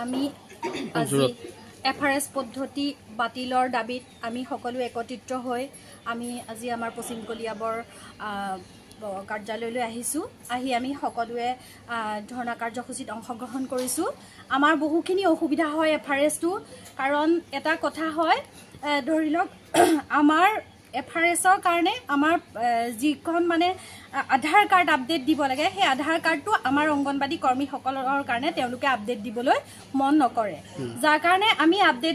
আমি আজি এফআৰএস পদ্ধতি বাতিলৰ দাবিত আমি সকলো একত্ৰিত হৈ আমি আজি আমাৰ পশ্চিম কলিয়াবৰ কাৰ্যালয়লৈ আহিছোঁ। আহি আমি সকলোৱে ধৰ্ণা কাৰ্যসূচীত অংশগ্ৰহণ কৰিছোঁ। আমাৰ বহুখিনি অসুবিধা হয় এফআৰএছটো, কাৰণ এটা কথা হয় ধৰি লওক আমাৰ এফআৰএছৰ কাৰণে আমাৰ যিখন মানে আধাৰ কাৰ্ড আপডেট দিব লাগে, সেই আধাৰ কাৰ্ডটো আমাৰ অংগনবাদী কৰ্মীসকলৰ কাৰণে তেওঁলোকে আপডেট দিবলৈ মন নকৰে, যাৰ কাৰণে আমি আপডেট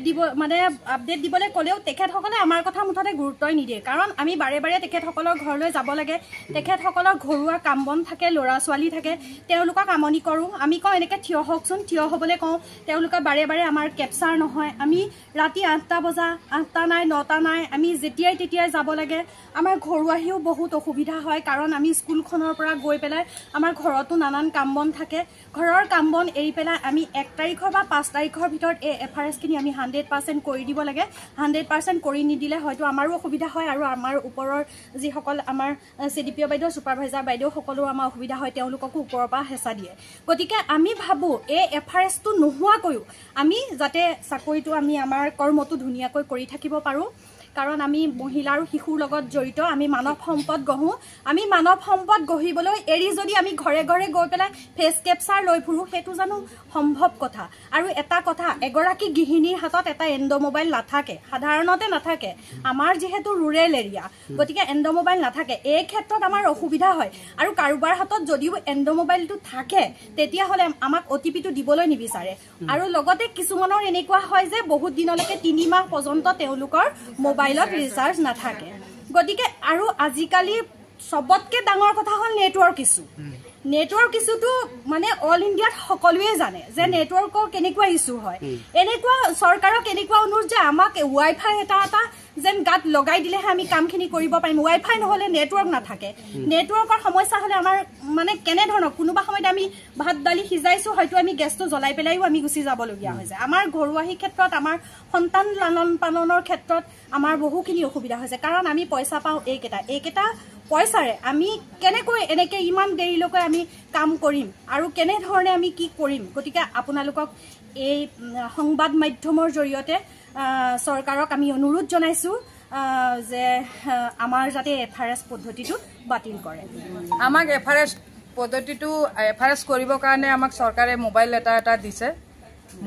দিবলৈ ক'লেও তেখেতসকলে আমাৰ কথা মুঠতে গুৰুত্বই নিদিয়ে। কাৰণ আমি বাৰে বাৰে তেখেতসকলৰ ঘৰলৈ যাব লাগে, তেখেতসকলৰ ঘৰুৱা কাম বন থাকে, ল'ৰা ছোৱালী থাকে, তেওঁলোকক আমনি কৰোঁ। আমি কওঁ এনেকৈ থিয় হওকচোন, থিয় হ'বলৈ কওঁ, তেওঁলোকে বাৰে বাৰে আমাৰ কেপচাৰ নহয়। আমি ৰাতি 8টা বজা, 8টা নাই 9টা নাই, আমি যেতিয়াই তেতিয়াই যাব লাগে। আমাৰ ঘৰুৱাহিও বহুত অসুবিধা হয়, কাৰণ আমি স্কুলখনৰ পৰা গৈ পেলাই আমাৰ ঘৰতো নানান কাম বন থাকে। ঘৰৰ কাম বন এৰি পেলাই আমি 1 তাৰিখৰ বা 5 তাৰিখৰ ভিতৰত এই এফআৰএছখিনি আমি 100% কৰি দিব লাগে। 100% কৰি নিদিলে হয়তো আমাৰো অসুবিধা হয়, আৰু আমাৰ ওপৰৰ যিসকল আমাৰ CDPO বাইদেউ, ছুপাৰভাইজাৰ বাইদেউ সকলো আমাৰ অসুবিধা হয়, তেওঁলোককো ওপৰৰ পৰা হেঁচা দিয়ে। গতিকে আমি ভাবোঁ এই এফআৰএছটো নোহোৱাকৈও আমি যাতে চাকৰিটো আমি আমাৰ কৰ্মটো ধুনীয়াকৈ কৰি থাকিব পাৰোঁ। কাৰণ আমি মহিলা আৰু শিশুৰ লগত জড়িত, আমি মানৱ সম্পদ গঢ়োঁ। আমি মানৱ সম্পদ গঢ়িবলৈ এৰি যদি আমি ঘৰে ঘৰে গৈ পেলাই ফেচ কেপচাৰ লৈ ফুৰোঁ, সেইটো জানো সম্ভৱ কথা? আৰু এটা কথা, এগৰাকী গৃহিণীৰ হাতত এটা এণ্ড মোবাইল নাথাকে, সাধাৰণতে নাথাকে। আমাৰ যিহেতু ৰুৰেল এৰিয়া, গতিকে এণ্ড মোবাইল নাথাকে। এই ক্ষেত্ৰত আমাৰ অসুবিধা হয়। আৰু কাৰোবাৰ হাতত যদিও এণ্ড মোবাইলটো থাকে, তেতিয়াহ'লে আমাক OTPটো দিবলৈ নিবিচাৰে। আৰু লগতে কিছুমানৰ এনেকুৱা হয় যে বহুত দিনলৈকে 3 মাহ পৰ্যন্ত তেওঁলোকৰ মোবাইলত ৰিচাৰ্জ নাথাকে। গতিকে আৰু আজিকালি সবতকৈ ডাঙৰ কথা হ'ল নেটৱৰ্ক ইছ্যু। নেটৱৰ্ক ইছ্যুটো মানে অল ইণ্ডিয়াত সকলোৱে জানে যে নেটৱৰ্কৰ কেনেকুৱা ইছ্যু হয়। এনেকুৱা চৰকাৰক এনেকুৱা অনুৰোধ যে আমাক ৱাইফাই এটা যেন গাত লগাই দিলেহে আমি কামখিনি কৰিব পাৰিম। ৱাইফাই নহ'লে নেটৱৰ্ক নাথাকে। নেটৱৰ্কৰ সমস্যা হ'লে আমাৰ মানে কেনেধৰণৰ, কোনোবা সময়ত আমি ভাত দালি সিজাইছোঁ, হয়তো আমি গেছটো জ্বলাই পেলাইও আমি গুচি যাবলগীয়া হৈ যায়। আমাৰ ঘৰুৱাহী ক্ষেত্ৰত, আমাৰ সন্তান লালন পালনৰ ক্ষেত্ৰত আমাৰ বহুখিনি অসুবিধা হৈছে। কাৰণ আমি পইচা পাওঁ এইকেইটা পইচাৰে আমি কেনেকৈ এনেকৈ ইমান দেৰিলৈকে আমি কাম কৰিম আৰু কেনেধৰণে আমি কি কৰিম। গতিকে আপোনালোকক এই সংবাদ মাধ্যমৰ জৰিয়তে চৰকাৰক আমি অনুৰোধ জনাইছোঁ যে আমাৰ যাতে এফআৰএছ পদ্ধতিটো বাতিল কৰে। আমাক এফআৰএছ পদ্ধতিটো এফআৰএছ কৰিবৰ কাৰণে আমাক চৰকাৰে মোবাইল এটা দিছে।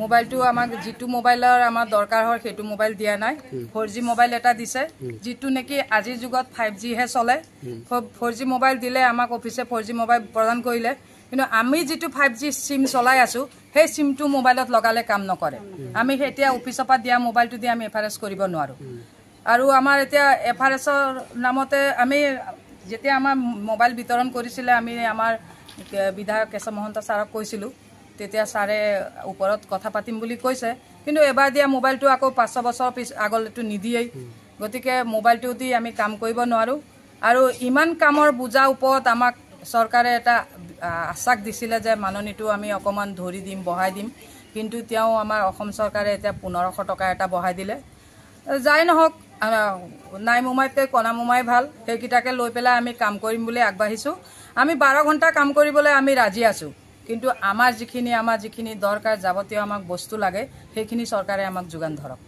মোবাইলটো আমাক যিটো মোবাইলৰ আমাৰ দৰকাৰ হয় সেইটো মোবাইল দিয়া নাই। 4G মোবাইল এটা দিছে, যিটো নেকি আজিৰ যুগত 5G হে চলে। 4G মোবাইল দিলে আমাক অফিচে 4G মোবাইল প্ৰদান কৰিলে, কিন্তু আমি যিটো 5G চিম চলাই আছোঁ সেই চিমটো মোবাইলত লগালে কাম নকৰে। আমি এতিয়া অফিচৰ পৰা দিয়া মোবাইলটো দি আমি এফআৰএছ কৰিব নোৱাৰোঁ। আৰু আমাৰ এতিয়া এফআৰএছৰ নামতে আমি যেতিয়া আমাৰ মোবাইল বিতৰণ কৰিছিলে, আমি আমাৰ বিধায়ক কেশৱ মহন্ত ছাৰক কৈছিলোঁ, তেতিয়া ছাৰে ওপৰত কথা পাতিম বুলি কৈছে। কিন্তু এবাৰ দিয়া মোবাইলটো আকৌ 500 বছৰ আগলৈতো নিদিয়েই, গতিকে মোবাইলটো দি আমি কাম কৰিব নোৱাৰোঁ। আৰু ইমান কামৰ বোজাৰ ওপৰত আমাক চৰকাৰে এটা আশ্বাস দিছিলে যে মাননিটো আমি অকণমান ধৰি দিম, বঢ়াই দিম, কিন্তু তেওঁ আমাৰ অসম চৰকাৰে এতিয়া 1500 টকা এটা বঢ়াই দিলে। যাই নহওক, নাই মোমাইতকৈ কণা মোমাই ভাল, সেইকেইটাকে লৈ পেলাই আমি কাম কৰিম বুলি আগবাঢ়িছোঁ। আমি 12 ঘণ্টা কাম কৰিবলৈ আমি ৰাজি আছোঁ, কিন্তু আমাৰ যিখিনি দৰকাৰ, যাৱতীয় আমাক বস্তু লাগে, সেইখিনি চৰকাৰে আমাক যোগান ধৰক।